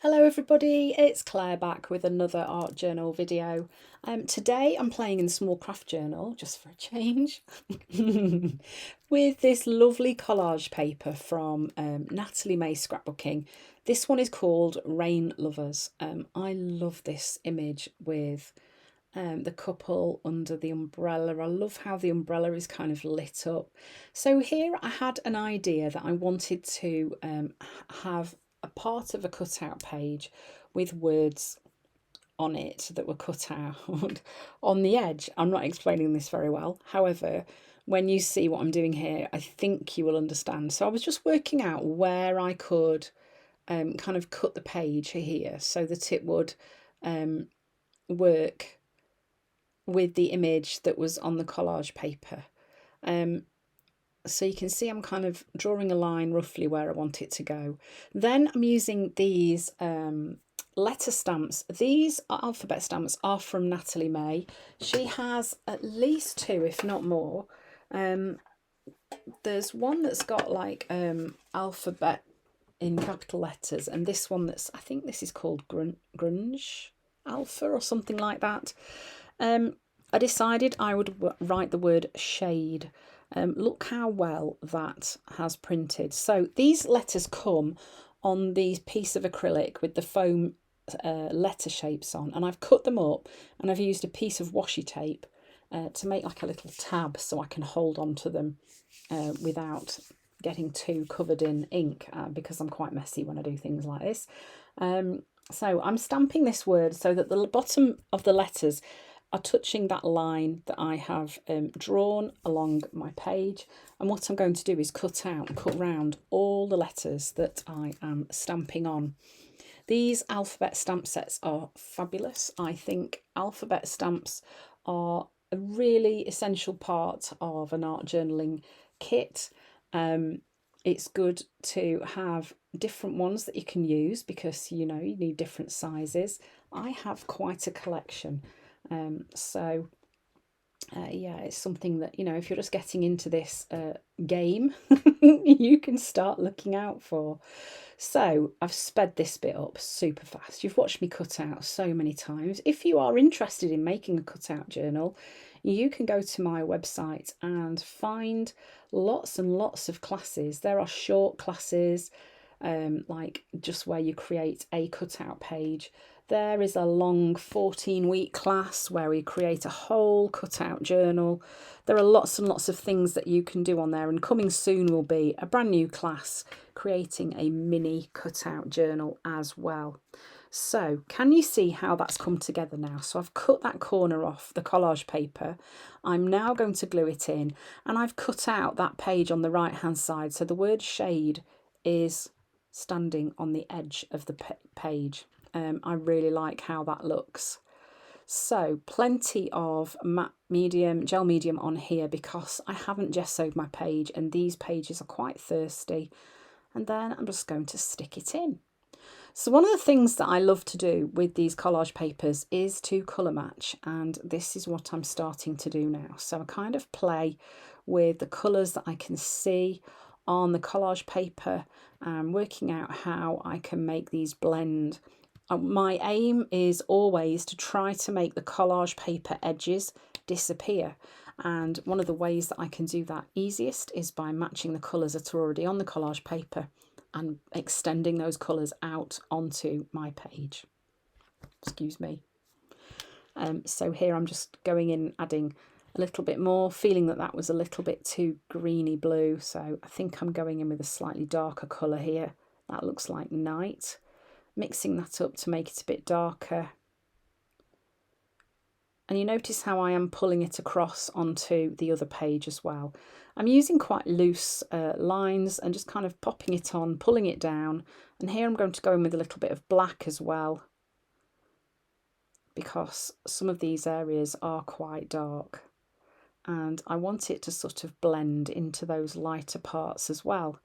Hello everybody, it's Claire back with another art journal video. Today I'm playing in small craft journal, just for a change, with this lovely collage paper from Natalie May Scrapbooking. This one is called Rain Lovers. I love this image with the couple under the umbrella. I love how the umbrella is kind of lit up. So here I had an idea that I wanted to have a part of a cutout page with words on it that were cut out on the edge. I'm not explaining this very well. However, when you see what I'm doing here, I think you will understand. So I was just working out where I could kind of cut the page here so that it would work with the image that was on the collage paper. So you can see I'm kind of drawing a line roughly where I want it to go. Then I'm using these letter stamps. These alphabet stamps are from Natalie May. She has at least two, if not more. There's one that's got like alphabet in capital letters, and this one that's, I think this is called grunge alpha or something like that. I decided I would write the word shade. Look how well that has printed. So these letters come on these piece of acrylic with the foam letter shapes on, and I've cut them up and I've used a piece of washi tape to make like a little tab so I can hold on to them without getting too covered in ink because I'm quite messy when I do things like this. So I'm stamping this word so that the bottom of the letters are touching that line that I have drawn along my page, and what I'm going to do is cut round all the letters that I am stamping on. These alphabet stamp sets are fabulous. I think alphabet stamps are a really essential part of an art journaling kit. It's good to have different ones that you can use because you need different sizes. I have quite a collection. Yeah, it's something that, if you're just getting into this game, you can start looking out for. So I've sped this bit up super fast. You've watched me cut out so many times. If you are interested in making a cutout journal, you can go to my website and find lots and lots of classes. There are short classes, like just where you create a cutout page. There is a long 14-week class where we create a whole cutout journal. There are lots and lots of things that you can do on there, and coming soon will be a brand new class creating a mini cutout journal as well. So can you see how that's come together now? So I've cut that corner off the collage paper. I'm now going to glue it in, and I've cut out that page on the right hand side so the word shade is standing on the edge of the page. I really like how that looks. So plenty of matte medium, gel medium on here because I haven't gessoed my page and these pages are quite thirsty. And then I'm just going to stick it in. So one of the things that I love to do with these collage papers is to colour match, and this is what I'm starting to do now. So I kind of play with the colours that I can see on the collage paper and working out how I can make these blend. My aim is always to try to make the collage paper edges disappear, and one of the ways that I can do that easiest is by matching the colours that are already on the collage paper and extending those colours out onto my page. Excuse me. So here I'm just going in, adding a little bit more, feeling that that was a little bit too greeny blue, so I think I'm going in with a slightly darker colour here. That looks like night. Mixing that up to make it a bit darker. And you notice how I am pulling it across onto the other page as well. I'm using quite loose lines and just kind of popping it on, pulling it down. And here I'm going to go in with a little bit of black as well, because some of these areas are quite dark. And I want it to sort of blend into those lighter parts as well.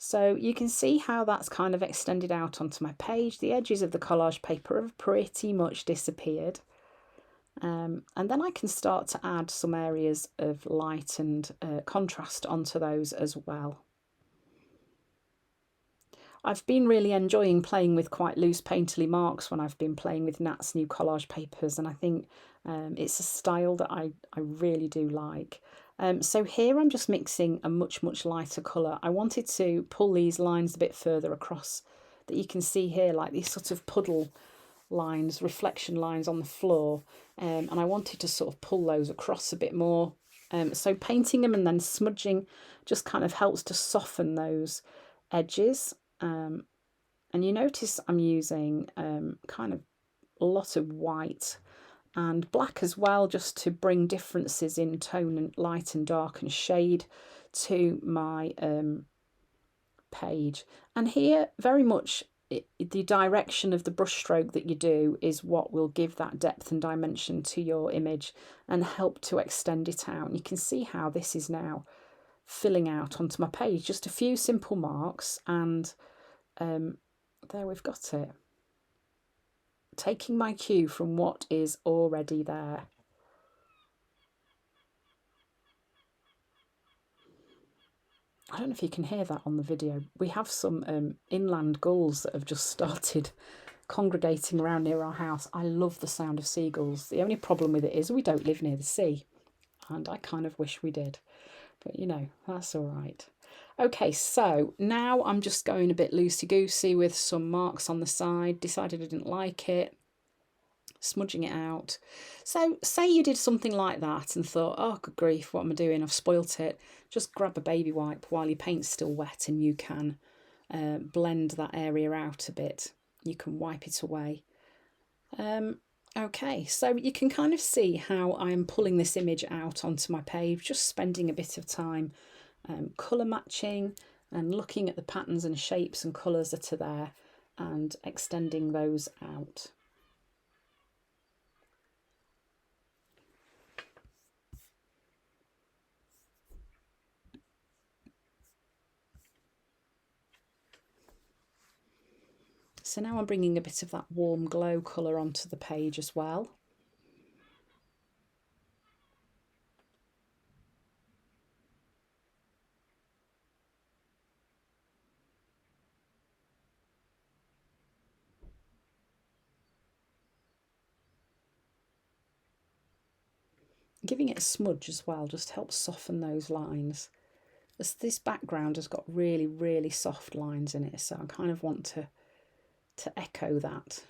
So you can see how that's kind of extended out onto my page. The edges of the collage paper have pretty much disappeared. And then I can start to add some areas of light and contrast onto those as well. I've been really enjoying playing with quite loose painterly marks when I've been playing with Nat's new collage papers, and I think it's a style that I really do like. So here I'm just mixing a much lighter colour. I wanted to pull these lines a bit further across, that you can see here, like these sort of puddle lines, reflection lines on the floor, and I wanted to sort of pull those across a bit more. So painting them and then smudging just kind of helps to soften those edges. And you notice I'm using kind of a lot of white and black as well, just to bring differences in tone and light and dark and shade to my page. And here, very much the direction of the brushstroke that you do is what will give that depth and dimension to your image and help to extend it out. And you can see how this is now filling out onto my page. Just a few simple marks, and there we've got it. Taking my cue from what is already there. I don't know if you can hear that on the video. We have some inland gulls that have just started congregating around near our house. I love the sound of seagulls. The only problem with it is we don't live near the sea, and I kind of wish we did. But you know, that's all right. Okay, so now I'm just going a bit loosey-goosey with some marks on the side. Decided I didn't like it. Smudging it out. So say you did something like that and thought, oh good grief, what am I doing, I've spoilt it. Just grab a baby wipe while your paint's still wet and you can blend that area out a bit. You can wipe it away. Okay, so you can kind of see how I'm pulling this image out onto my page, just spending a bit of time colour matching and looking at the patterns and shapes and colours that are there and extending those out. So now I'm bringing a bit of that warm glow colour onto the page as well. Giving it a smudge as well just helps soften those lines. This background has got really soft lines in it, so I kind of want to echo that.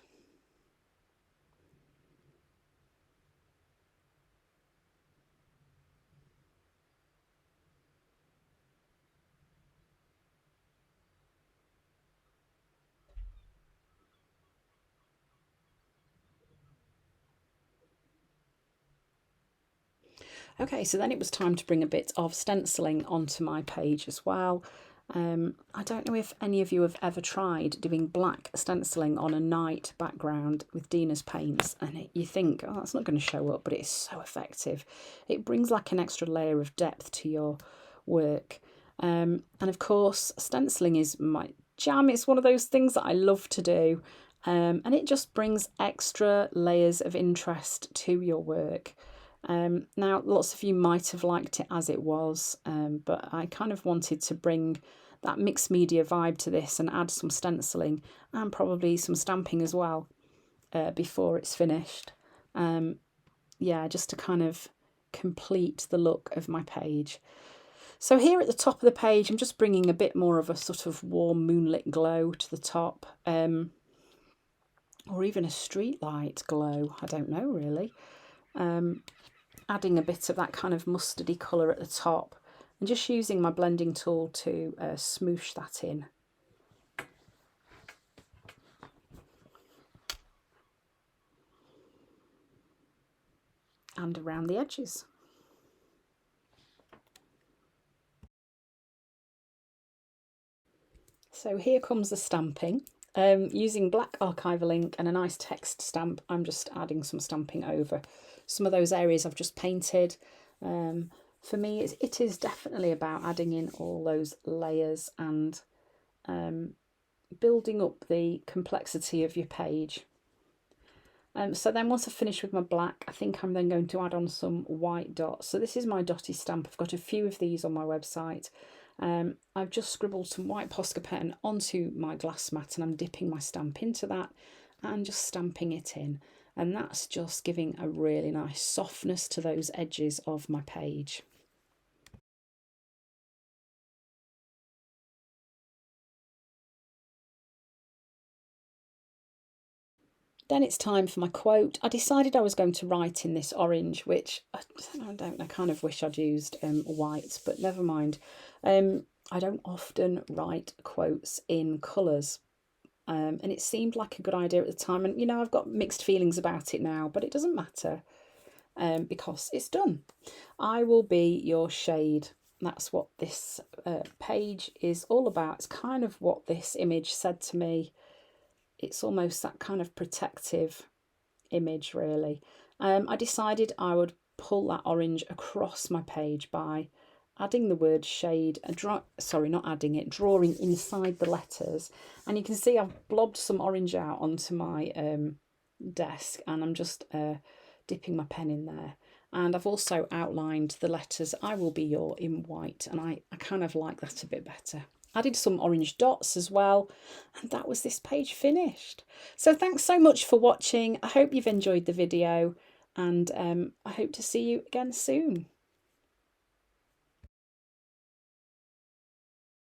Okay, so then it was time to bring a bit of stenciling onto my page as well. I don't know if any of you have ever tried doing black stenciling on a night background with Dina's paints, and you think, oh, that's not going to show up, but it's so effective. It brings like an extra layer of depth to your work. And of course, stenciling is my jam. It's one of those things that I love to do, and it just brings extra layers of interest to your work. Now, lots of you might have liked it as it was, but I kind of wanted to bring that mixed media vibe to this and add some stenciling and probably some stamping as well before it's finished. Yeah, just to kind of complete the look of my page. So here at the top of the page, I'm just bringing a bit more of a sort of warm moonlit glow to the top, or even a street light glow, I don't know really. Adding a bit of that kind of mustardy colour at the top and just using my blending tool to smoosh that in. And around the edges. So here comes the stamping. Using black archival ink and a nice text stamp, I'm just adding some stamping over some of those areas I've just painted. For me, it is definitely about adding in all those layers and building up the complexity of your page. So then once I finish with my black, I think I'm then going to add on some white dots. So this is my dotty stamp. I've got a few of these on my website. I've just scribbled some white Posca pen onto my glass mat, and I'm dipping my stamp into that and just stamping it in. And that's just giving a really nice softness to those edges of my page. Then it's time for my quote. I decided I was going to write in this orange, which I don't know, I kind of wish I'd used white, but never mind. I don't often write quotes in colours. And it seemed like a good idea at the time. And, you know, I've got mixed feelings about it now, but it doesn't matter because it's done. I will be your shade. That's what this page is all about. It's kind of what this image said to me. It's almost that kind of protective image, really. I decided I would pull that orange across my page by adding the word shade, drawing inside the letters. And you can see I've blobbed some orange out onto my desk, and I'm just dipping my pen in there. And I've also outlined the letters I will be your in white, and I kind of like that a bit better. Added some orange dots as well, and that was this page finished. So thanks so much for watching. I hope you've enjoyed the video, and I hope to see you again soon.